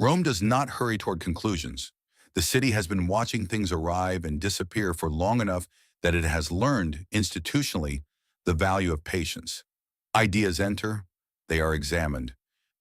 Rome does not hurry toward conclusions. The city has been watching things arrive and disappear for long enough that it has learned institutionally the value of patience. Ideas enter, they are examined.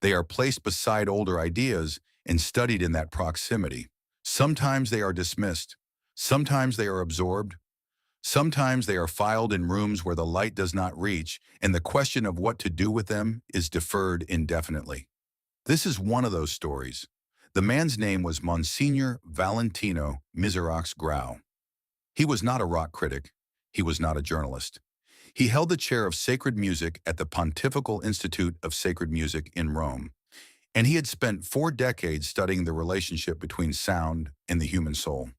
They are placed beside older ideas and studied in that proximity. Sometimes they are dismissed. Sometimes they are absorbed. Sometimes they are filed in rooms where the light does not reach, and the question of what to do with them is deferred indefinitely. This is one of those stories. The man's name was Monsignor Valentino Miserax Grau. He was not a rock critic. He was not a journalist. He held the chair of sacred music at the Pontifical Institute of Sacred Music in Rome, and he had spent 4 decades studying the relationship between sound and the human soul.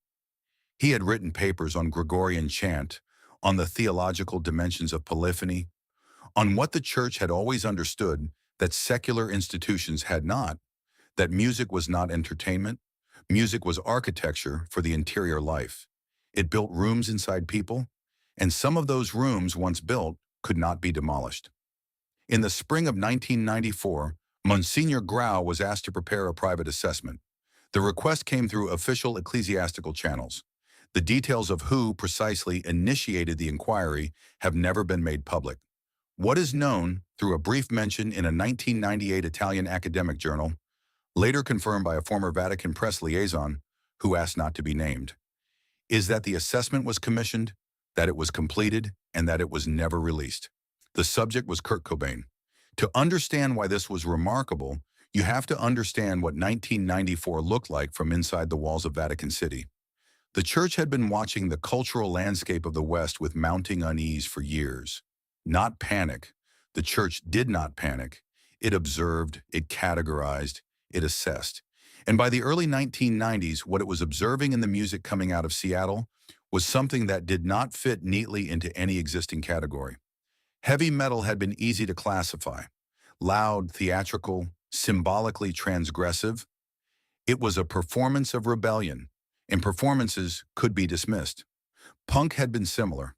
He had written papers on Gregorian chant, on the theological dimensions of polyphony, on what the church had always understood that secular institutions had not, that music was not entertainment, music was architecture for the interior life. It built rooms inside people, and some of those rooms once built could not be demolished. In the spring of 1994, Monsignor Grau was asked to prepare a private assessment. The request came through official ecclesiastical channels. The details of who precisely initiated the inquiry have never been made public. What is known, through a brief mention in a 1998 Italian academic journal, later confirmed by a former Vatican press liaison who asked not to be named, is that the assessment was commissioned, that it was completed, and that it was never released. The subject was Kurt Cobain. To understand why this was remarkable, you have to understand what 1994 looked like from inside the walls of Vatican City. The church had been watching the cultural landscape of the West with mounting unease for years. Not panic. The church did not panic. It observed, it categorized, it assessed. And by the early 1990s, what it was observing in the music coming out of Seattle was something that did not fit neatly into any existing category. Heavy metal had been easy to classify. Loud, theatrical, symbolically transgressive. It was a performance of rebellion, and performances could be dismissed. Punk had been similar.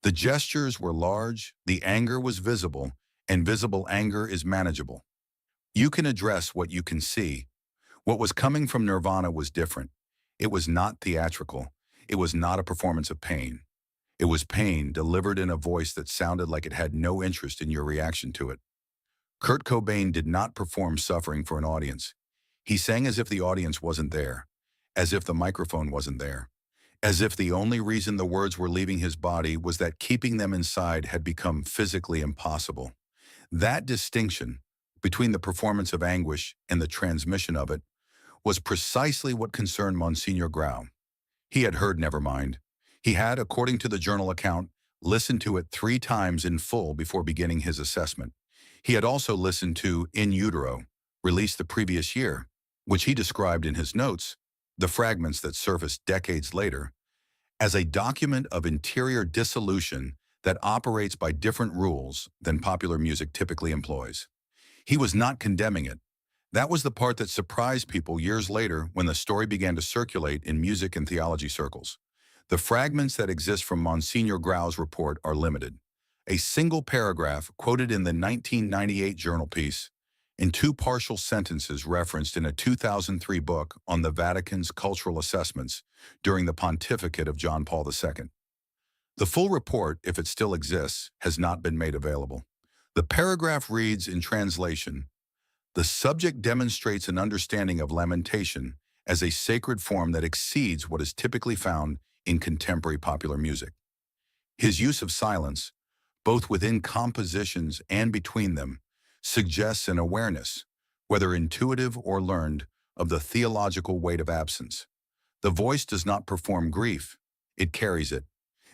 The gestures were large, the anger was visible, and visible anger is manageable. You can address what you can see. What was coming from Nirvana was different. It was not theatrical. It was not a performance of pain. It was pain delivered in a voice that sounded like it had no interest in your reaction to it. Kurt Cobain did not perform suffering for an audience. He sang as if the audience wasn't there, as if the microphone wasn't there, as if the only reason the words were leaving his body was that keeping them inside had become physically impossible. That distinction between the performance of anguish and the transmission of it was precisely what concerned Monsignor Grau. He had heard Nevermind. He had, according to the journal account, listened to it 3 times in full before beginning his assessment. He had also listened to In Utero, released the previous year, which he described in his notes, the fragments that surfaced decades later, as a document of interior dissolution that operates by different rules than popular music typically employs. He was not condemning it. That was the part that surprised people years later when the story began to circulate in music and theology circles. The fragments that exist from Monsignor Grau's report are limited. A single paragraph quoted in the 1998 journal piece, and 2 partial sentences referenced in a 2003 book on the Vatican's cultural assessments during the pontificate of John Paul II. The full report, if it still exists, has not been made available. The paragraph reads in translation, "The subject demonstrates an understanding of lamentation as a sacred form that exceeds what is typically found in contemporary popular music. His use of silence, both within compositions and between them, suggests an awareness, whether intuitive or learned, of the theological weight of absence. The voice does not perform grief, it carries it.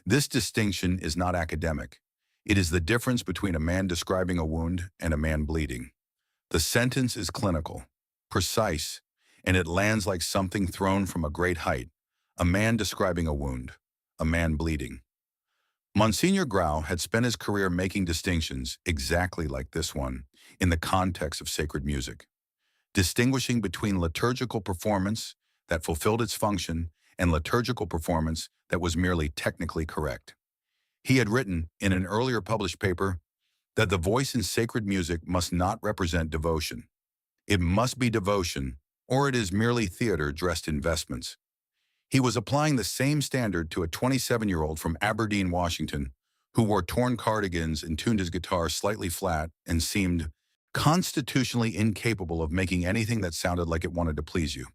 This distinction is not academic. It is the difference between a man describing a wound and a man bleeding. The sentence is clinical, precise, and it lands like something thrown from a great height. A man describing a wound, a man bleeding." Monsignor Grau had spent his career making distinctions exactly like this one in the context of sacred music, distinguishing between liturgical performance that fulfilled its function and liturgical performance that was merely technically correct. He had written in an earlier published paper that the voice in sacred music must not represent devotion. It must be devotion, or it is merely theater dressed in vestments. He was applying the same standard to a 27-year-old from Aberdeen, Washington, who wore torn cardigans and tuned his guitar slightly flat and seemed constitutionally incapable of making anything that sounded like it wanted to please you.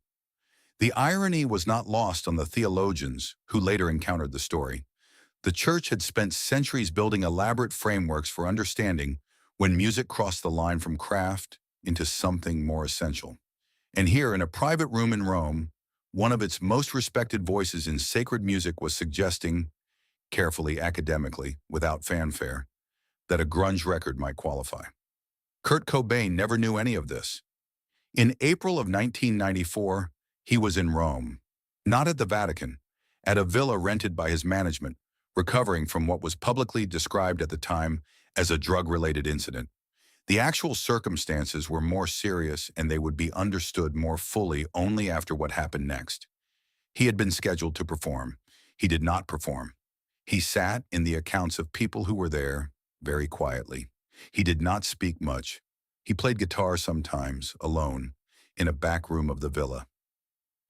The irony was not lost on the theologians who later encountered the story. The church had spent centuries building elaborate frameworks for understanding when music crossed the line from craft into something more essential. And here, in a private room in Rome, one of its most respected voices in sacred music was suggesting, carefully, academically, without fanfare, that a grunge record might qualify. Kurt Cobain never knew any of this. In April of 1994, he was in Rome, not at the Vatican, at a villa rented by his management, recovering from what was publicly described at the time as a drug-related incident. The actual circumstances were more serious, and they would be understood more fully only after what happened next. He had been scheduled to perform. He did not perform. He sat in the accounts of people who were there, very quietly. He did not speak much. He played guitar sometimes, alone, in a back room of the villa.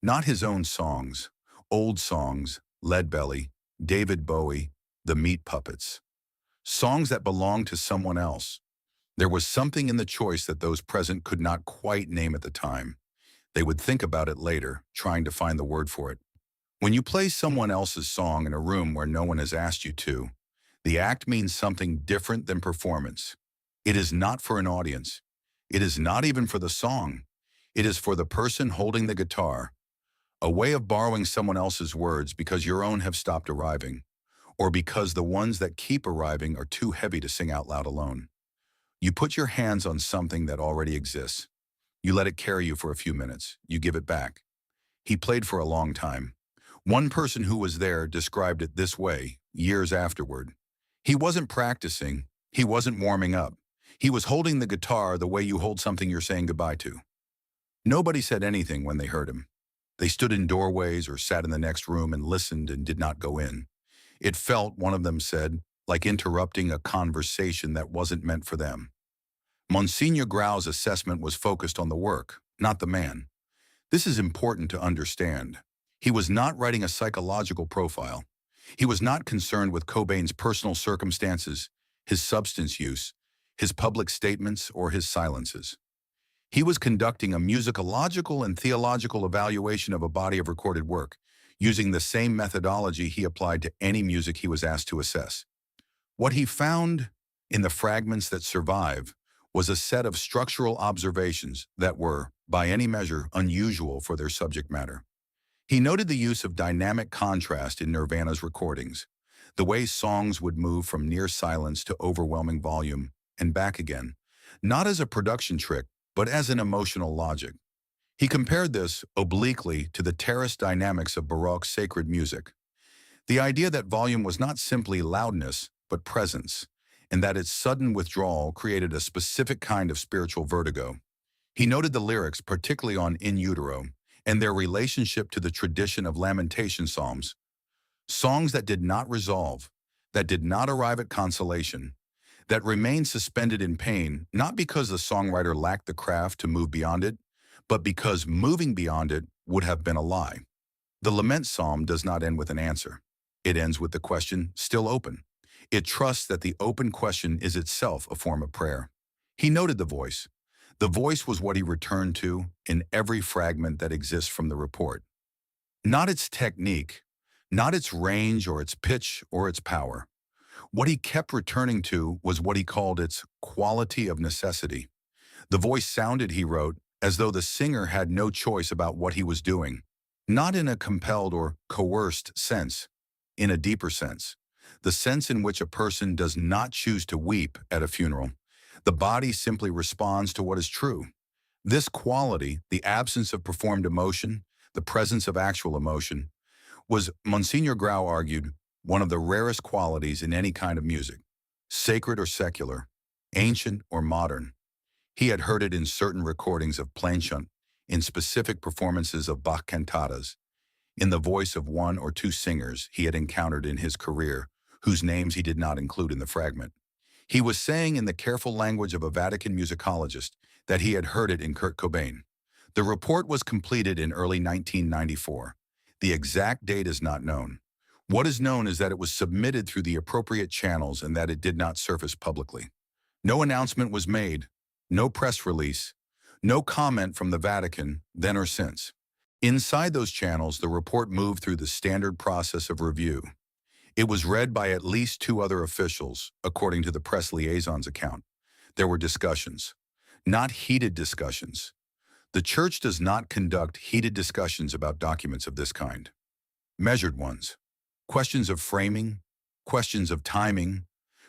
Not his own songs, old songs, Leadbelly, David Bowie, the Meat Puppets. Songs that belonged to someone else. There was something in the choice that those present could not quite name at the time. They would think about it later, trying to find the word for it. When you play someone else's song in a room where no one has asked you to, the act means something different than performance. It is not for an audience. It is not even for the song. It is for the person holding the guitar. A way of borrowing someone else's words because your own have stopped arriving, or because the ones that keep arriving are too heavy to sing out loud alone. You put your hands on something that already exists. You let it carry you for a few minutes. You give it back. He played for a long time. One person who was there described it this way, years afterward. He wasn't practicing. He wasn't warming up. He was holding the guitar the way you hold something you're saying goodbye to. Nobody said anything when they heard him. They stood in doorways or sat in the next room and listened and did not go in. It felt, one of them said, like interrupting a conversation that wasn't meant for them. Monsignor Grau's assessment was focused on the work, not the man. This is important to understand. He was not writing a psychological profile. He was not concerned with Cobain's personal circumstances, his substance use, his public statements, or his silences. He was conducting a musicological and theological evaluation of a body of recorded work, using the same methodology he applied to any music he was asked to assess. What he found in the fragments that survive was a set of structural observations that were, by any measure, unusual for their subject matter. He noted the use of dynamic contrast in Nirvana's recordings, the way songs would move from near silence to overwhelming volume and back again, not as a production trick, but as an emotional logic. He compared this, obliquely, to the terrace dynamics of Baroque sacred music. The idea that volume was not simply loudness, but presence, and that its sudden withdrawal created a specific kind of spiritual vertigo. He noted the lyrics, particularly on In Utero, and their relationship to the tradition of lamentation psalms. Songs that did not resolve, that did not arrive at consolation, that remained suspended in pain, not because the songwriter lacked the craft to move beyond it, but because moving beyond it would have been a lie. The lament psalm does not end with an answer. It ends with the question, still open. It trusts that the open question is itself a form of prayer. He noted the voice. The voice was what he returned to in every fragment that exists from the report. Not its technique, not its range or its pitch or its power. What he kept returning to was what he called its quality of necessity. The voice sounded, he wrote, as though the singer had no choice about what he was doing, not in a compelled or coerced sense, in a deeper sense, the sense in which a person does not choose to weep at a funeral. The body simply responds to what is true. This quality, the absence of performed emotion, the presence of actual emotion, was, Monsignor Grau argued, one of the rarest qualities in any kind of music, sacred or secular, ancient or modern. He had heard it in certain recordings of Plainchant, in specific performances of Bach cantatas, in the voice of one or two singers he had encountered in his career, whose names he did not include in the fragment. He was saying in the careful language of a Vatican musicologist that he had heard it in Kurt Cobain. The report was completed in early 1994. The exact date is not known. What is known is that it was submitted through the appropriate channels and that it did not surface publicly. No announcement was made, no press release, no comment from the Vatican then or since. Inside those channels, the report moved through the standard process of review. It was read by at least two other officials, according to the press liaison's account. There were discussions, not heated discussions. The Church does not conduct heated discussions about documents of this kind. Measured ones. Questions of framing, questions of timing,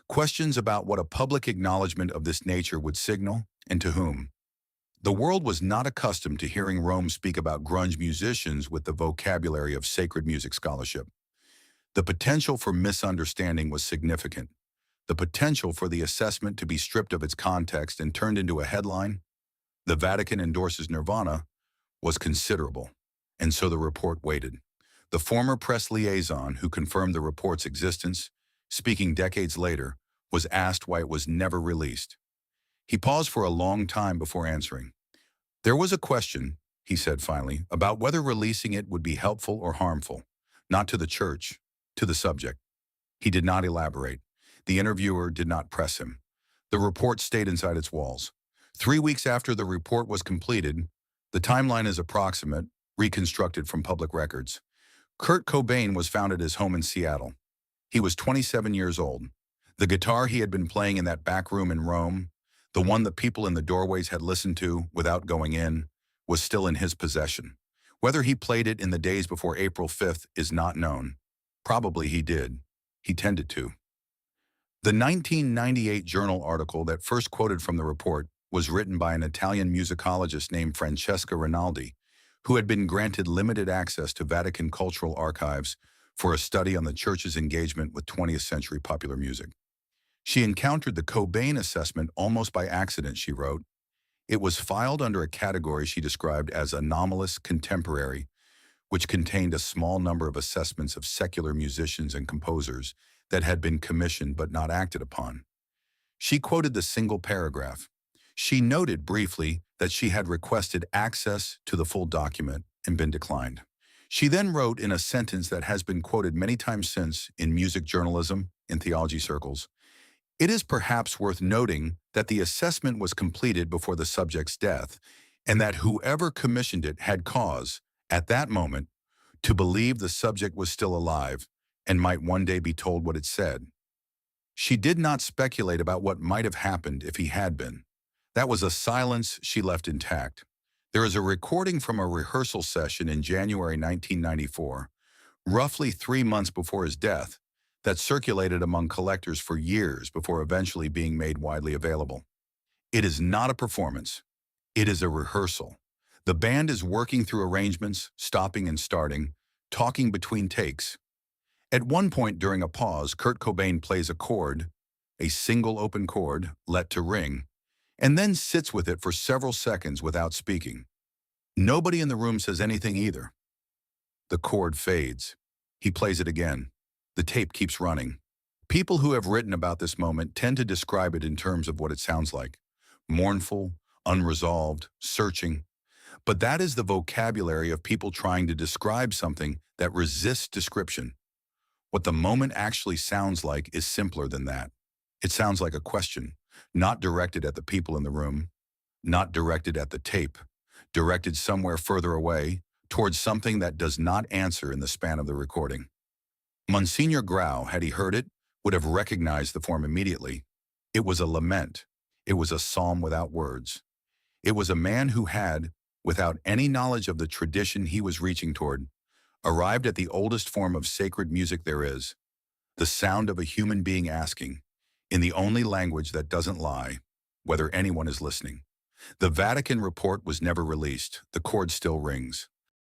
questions about what a public acknowledgement of this nature would signal and to whom. The world was not accustomed to hearing Rome speak about grunge musicians with the vocabulary of sacred music scholarship. The potential for misunderstanding was significant. The potential for the assessment to be stripped of its context and turned into a headline, "The Vatican endorses Nirvana," was considerable, and so the report waited. The former press liaison who confirmed the report's existence, speaking decades later, was asked why it was never released. He paused for a long time before answering. "There was a question," he said finally, "about whether releasing it would be helpful or harmful, not to the Church, to the subject." He did not elaborate. The interviewer did not press him. The report stayed inside its walls. 3 weeks after the report was completed, the timeline is approximate, reconstructed from public records. Kurt Cobain was found at his home in Seattle. He was 27 years old. The guitar he had been playing in that back room in Rome, the one the people in the doorways had listened to without going in, was still in his possession. Whether he played it in the days before April 5th is not known. Probably he did. He tended to. The 1998 journal article that first quoted from the report was written by an Italian musicologist named Francesca Rinaldi, who had been granted limited access to Vatican cultural archives for a study on the Church's engagement with 20th century popular music. She encountered the Cobain assessment almost by accident, she wrote. It was filed under a category she described as anomalous contemporary, which contained a small number of assessments of secular musicians and composers that had been commissioned but not acted upon. She quoted the single paragraph. She noted briefly that she had requested access to the full document and been declined. She then wrote in a sentence that has been quoted many times since in music journalism and theology circles, "It is perhaps worth noting that the assessment was completed before the subject's death and that whoever commissioned it had cause, at that moment, to believe the subject was still alive and might one day be told what it said." She did not speculate about what might have happened if he had been. That was a silence she left intact. There is a recording from a rehearsal session in January 1994, roughly 3 months before his death, that circulated among collectors for years before eventually being made widely available. It is not a performance. It is a rehearsal. The band is working through arrangements, stopping and starting, talking between takes. At one point during a pause, Kurt Cobain plays a chord, a single open chord, let to ring, and then sits with it for several seconds without speaking. Nobody in the room says anything either. The chord fades. He plays it again. The tape keeps running. People who have written about this moment tend to describe it in terms of what it sounds like. Mournful, unresolved, searching. But that is the vocabulary of people trying to describe something that resists description. What the moment actually sounds like is simpler than that. It sounds like a question, not directed at the people in the room, not directed at the tape, directed somewhere further away, towards something that does not answer in the span of the recording. Monsignor Grau, had he heard it, would have recognized the form immediately. It was a lament. It was a psalm without words. It was a man who had, without any knowledge of the tradition he was reaching toward, arrived at the oldest form of sacred music there is, the sound of a human being asking, in the only language that doesn't lie, whether anyone is listening. The Vatican report was never released. The chord still rings.